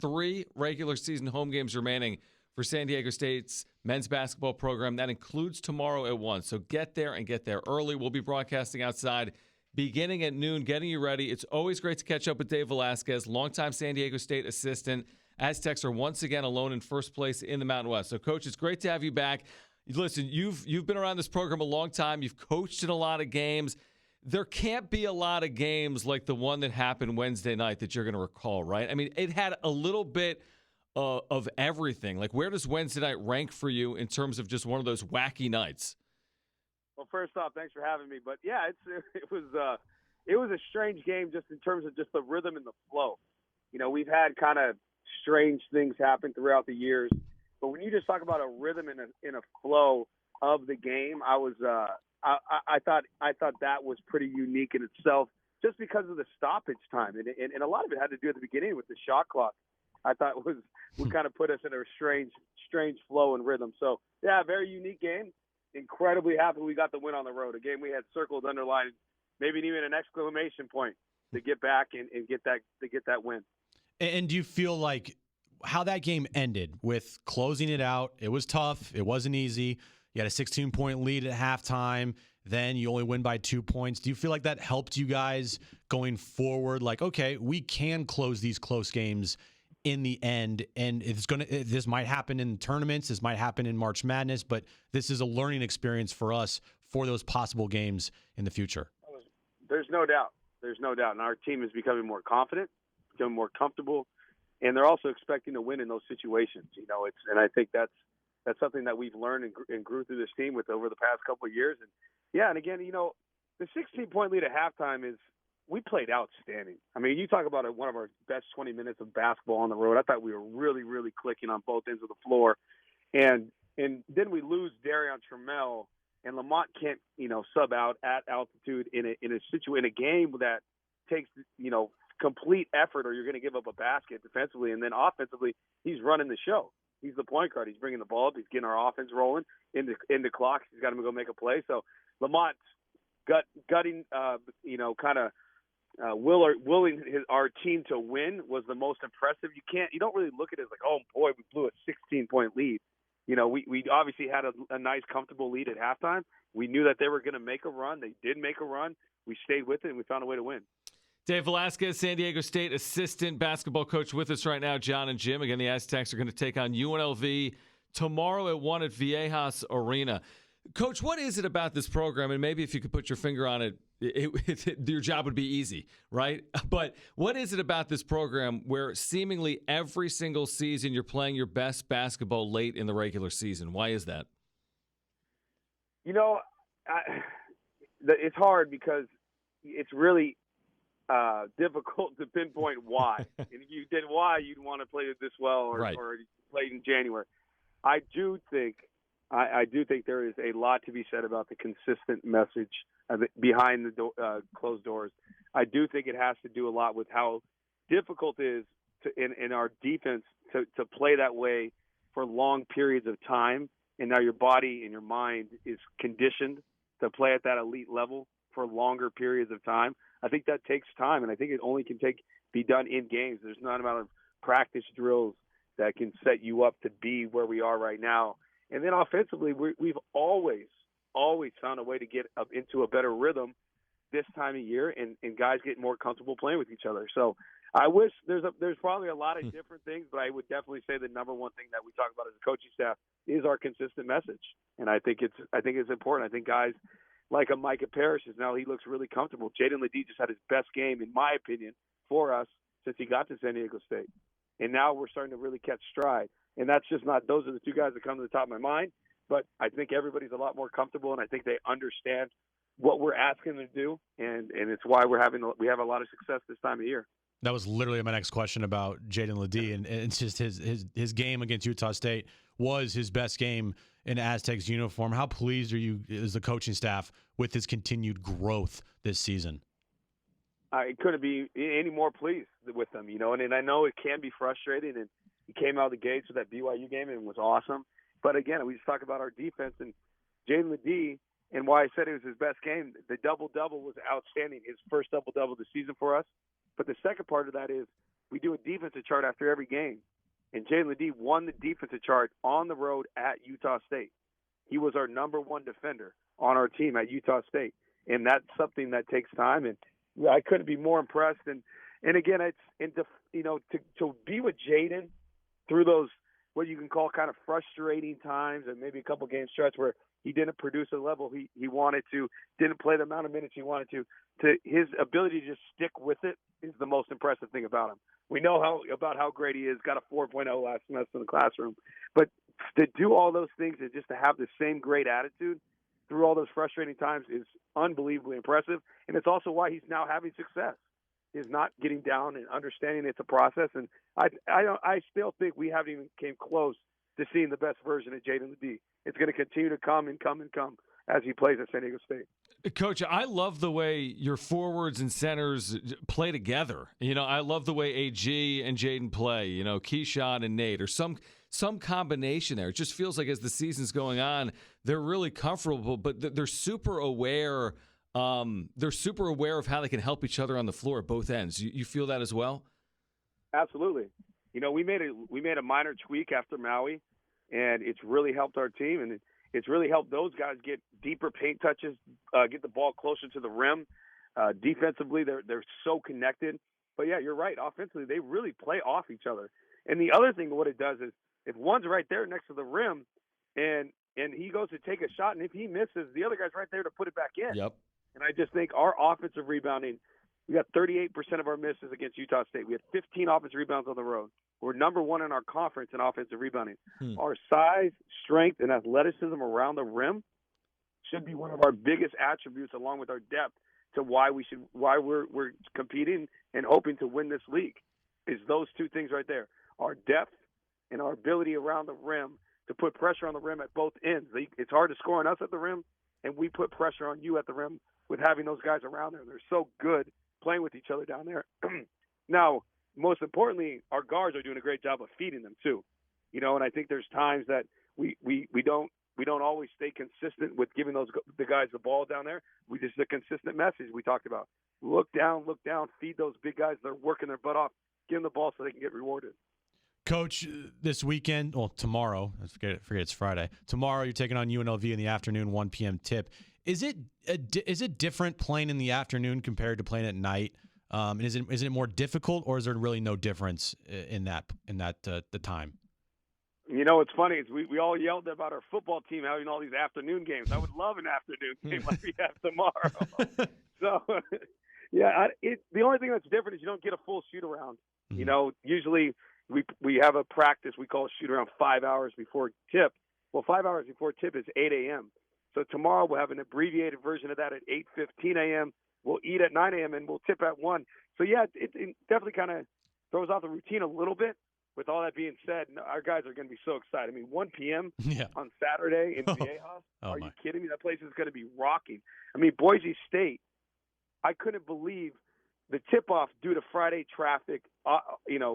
3 regular season home games remaining for San Diego State's men's basketball program. That includes tomorrow at 1. So get there and get there early. We'll be broadcasting outside beginning at noon, getting you ready. It's always great to catch up with Dave Velasquez, longtime San Diego State assistant. Aztecs are once again alone in first place in the Mountain West. So, Coach, it's great to have you back. Listen, you've been around this program a long time. You've coached in a lot of games. There can't be a lot of games like the one that happened Wednesday night that you're going to recall, right? I mean, it had a little bit of everything. Like, where does Wednesday night rank for you in terms of just one of those wacky nights? Well, first off, thanks for having me. But yeah, it was a strange game just in terms of just the rhythm and the flow. You know, we've had kind of strange things happen throughout the years, but when you just talk about a rhythm and a flow of the game, I thought that was pretty unique in itself, just because of the stoppage time, and a lot of it had to do at the beginning with the shot clock. I thought would kind of put us in a strange flow and rhythm. So yeah, very unique game. Incredibly happy we got the win on the road. A game we had circled, underlined, maybe even an exclamation point to get back and get that win. And do you feel like how that game ended with closing it out? It was tough. It wasn't easy. You had a 16-point lead at halftime. Then you only win by 2 points. Do you feel like that helped you guys going forward? Like, okay, we can close these close games in the end, and this might happen in tournaments, this might happen in March Madness, but this is a learning experience for us for those possible games in the future. There's no doubt. And our team is becoming more confident, becoming more comfortable, and they're also expecting to win in those situations. You know, and I think that's something that we've learned and grew through this team with over the past couple of years. And yeah, and again, you know, the 16-point lead at halftime we played outstanding. I mean, you talk about one of our best 20 minutes of basketball on the road. I thought we were really, really clicking on both ends of the floor. And then we lose Darion Trammell, and Lamont can't, you know, sub out at altitude in a game that takes, you know, complete effort, or you're going to give up a basket defensively. And then offensively, he's running the show. He's the point guard. He's bringing the ball up. He's getting our offense rolling into clock. He's got to go make a play. So Lamont's gutting, you know, kind of willing our team to win was the most impressive. You don't really look at it as like, oh boy, we blew a 16-point lead. You know, we obviously had a nice, comfortable lead at halftime. We knew that they were going to make a run. They did make a run. We stayed with it, and we found a way to win. Dave Velasquez, San Diego State assistant basketball coach with us right now, John and Jim. Again, the Aztecs are going to take on UNLV tomorrow at 1 at Viejas Arena. Coach, what is it about this program? And maybe if you could put your finger on it, your job would be easy, right? But what is it about this program where seemingly every single season you're playing your best basketball late in the regular season? Why is that? You know, it's hard because it's really difficult to pinpoint why. And if you did why, you'd want to play it this well or play in January. I do think there is a lot to be said about the consistent message behind the closed doors. I do think it has to do a lot with how difficult it is in our defense to play that way for long periods of time. And now your body and your mind is conditioned to play at that elite level for longer periods of time. I think that takes time, and I think it only can be done in games. There's not an amount of practice drills that can set you up to be where we are right now. And then offensively, we've always found a way to get up into a better rhythm this time of year, and guys get more comfortable playing with each other. So I wish there's probably a lot of different things, but I would definitely say the number one thing that we talk about as a coaching staff is our consistent message. And I think it's important. I think guys like a Micah Parrish he looks really comfortable. Jaden Ledee just had his best game, in my opinion, for us since he got to San Diego State. And now we're starting to really catch stride. And that's just not – those are the two guys that come to the top of my mind. But I think everybody's a lot more comfortable, and I think they understand what we're asking them to do. And it's why we have a lot of success this time of year. That was literally my next question about Jaden Ledee, and it's just his game against Utah State was his best game in Aztecs uniform. How pleased are you as the coaching staff with his continued growth this season? I couldn't be any more pleased with them, you know, and I know it can be frustrating, and he came out of the gates with that BYU game and was awesome. But again, we just talk about our defense and Jaden Ledee, and why I said it was his best game. The double-double was outstanding, his first double-double this season for us. But the second part of that is we do a defensive chart after every game. And Jaden Ledee won the defensive chart on the road at Utah State. He was our number one defender on our team at Utah State. And that's something that takes time. And I couldn't be more impressed. And again, to be with Jaden through those, what you can call kind of frustrating times and maybe a couple game stretch where he didn't produce the level he wanted to, didn't play the amount of minutes he wanted to his ability to just stick with it is the most impressive thing about him. We know how great he is, got a 4.0 last semester in the classroom. But to do all those things and just to have the same great attitude through all those frustrating times is unbelievably impressive. And it's also why he's now having success, is not getting down and understanding it's a process. And I still think we haven't even came close to seeing the best version of Jaden Ledee. It's going to continue to come and come and come as he plays at San Diego State. Coach, I love the way your forwards and centers play together. I love the way AG and Jaden play, Keyshawn and Nate, or some combination there. It just feels like as the season's going on, they're really comfortable, but they're super aware. They're super aware of how they can help each other on the floor at both ends. You feel that as well? Absolutely. We made a minor tweak after Maui, and it's really helped our team, and it's really helped those guys get deeper paint touches, get the ball closer to the rim. Defensively, they're so connected. But yeah, you're right. Offensively, they really play off each other. And the other thing, what it does is, if one's right there next to the rim, and he goes to take a shot, and if he misses, the other guy's right there to put it back in. Yep. And I just think our offensive rebounding, we got 38% of our misses against Utah State. We had 15 offensive rebounds on the road. We're number one in our conference in offensive rebounding. Our size, strength, and athleticism around the rim should be one of our biggest attributes, along with our depth, to why we're competing and hoping to win this league. Is those two things right there: our depth and our ability around the rim to put pressure on the rim at both ends. It's hard to score on us at the rim, and we put pressure on you at the rim with having those guys around there. They're so good playing with each other down there. Now, most importantly, our guards are doing a great job of feeding them too. And I think there's times that we don't always stay consistent with giving the guys the ball down there. Just the consistent message we talked about. Look down, feed those big guys. They're working their butt off. Give them the ball so they can get rewarded. Coach, this weekend, tomorrow, forget it's Friday. Tomorrow you're taking on UNLV in the afternoon, 1 p.m. tip. Is it different playing in the afternoon compared to playing at night? And is it more difficult, or is there really no difference in the time? What's funny is we all yelled about our football team having all these afternoon games. I would love an afternoon game like we have tomorrow. So, yeah, the only thing that's different is you don't get a full shoot around. Mm-hmm. Usually we have a practice we call a shoot around 5 hours before tip. Well, 5 hours before tip is 8 a.m. So tomorrow we'll have an abbreviated version of that at 8:15 a.m. We'll eat at 9 a.m. and we'll tip at 1. So, yeah, it definitely kind of throws off the routine a little bit. With all that being said, our guys are going to be so excited. 1 p.m. on Saturday in Viejas. Are you kidding me? That place is going to be rocking. Boise State, I couldn't believe the tip-off due to Friday traffic,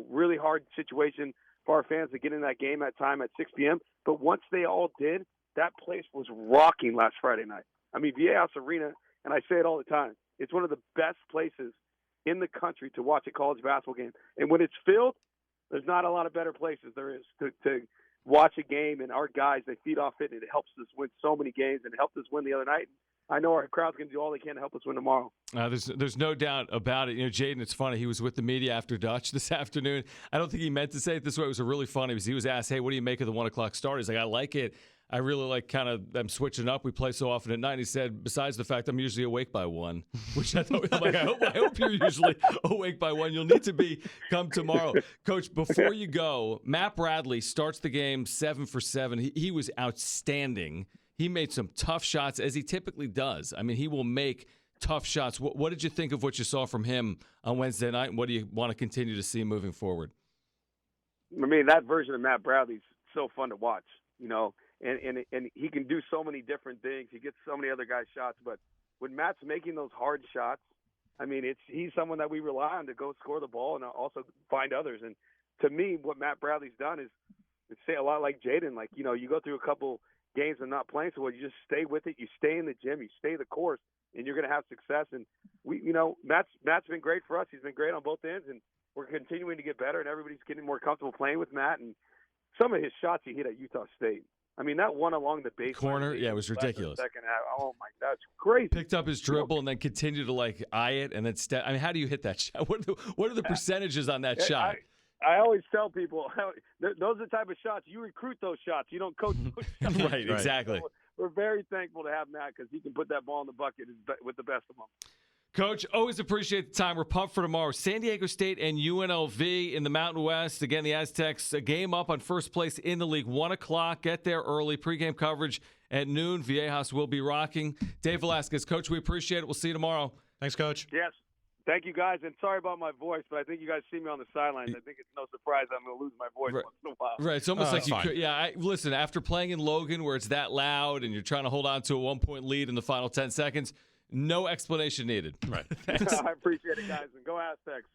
really hard situation for our fans to get in that game at 6 p.m. But once they all did, that place was rocking last Friday night. Viejas Arena, and I say it all the time, it's one of the best places in the country to watch a college basketball game. And when it's filled, there's not a lot of better places there is to watch a game. And our guys, they feed off it, and it helps us win so many games, and it helped us win the other night. I know our crowd's going to do all they can to help us win tomorrow. There's no doubt about it. Jaden, it's funny. He was with the media after Dutch this afternoon. I don't think he meant to say it this way. It was really funny because he was asked, hey, what do you make of the 1 o'clock start? He's like, I like it. I really like kind of them switching up. We play so often at night. And he said, besides the fact I'm usually awake by 1, which I thought, I hope you're usually awake by 1. You'll need to be come tomorrow. Coach, before you go, Matt Bradley starts the game 7 for 7. He was outstanding. He made some tough shots, as he typically does. He will make tough shots. What did you think of what you saw from him on Wednesday night, and what do you want to continue to see moving forward? That version of Matt Bradley's so fun to watch, and he can do so many different things. He gets so many other guys' shots, but when Matt's making those hard shots, he's someone that we rely on to go score the ball and also find others. And to me, what Matt Bradley's done is say a lot like Jaden. You go through a couple games and not playing so well, you just stay with it. You stay in the gym, you stay the course, and you're going to have success. And Matt's been great for us. He's been great on both ends, and we're continuing to get better, and everybody's getting more comfortable playing with Matt. And some of his shots he hit at Utah State. I mean, that one along the baseline. Corner, yeah, it was ridiculous. Second half. Oh, my, that's crazy. Picked up his dribble and then continued to, like, eye it and then step. I mean, how do you hit that shot? What are the percentages on that shot? I always tell people, those are the type of shots. You recruit those shots. You don't coach those shots. Right, exactly. So we're very thankful to have Matt because he can put that ball in the bucket with the best of them. Coach, always appreciate the time. We're pumped for tomorrow. San Diego State and UNLV in the Mountain West. Again, the Aztecs, a game up on first place in the league. 1 o'clock. Get there early. Pregame coverage at noon. Viejas will be rocking. Dave Velasquez, Coach, we appreciate it. We'll see you tomorrow. Thanks, Coach. Yes. Thank you, guys. And sorry about my voice, but I think you guys see me on the sidelines. I think it's no surprise I'm going to lose my voice once in a while. Right. It's almost like you could. Yeah. Listen, after playing in Logan where it's that loud and you're trying to hold on to a 1-point lead in the final 10 seconds, no explanation needed. Right. I appreciate it, guys. And go Aztecs.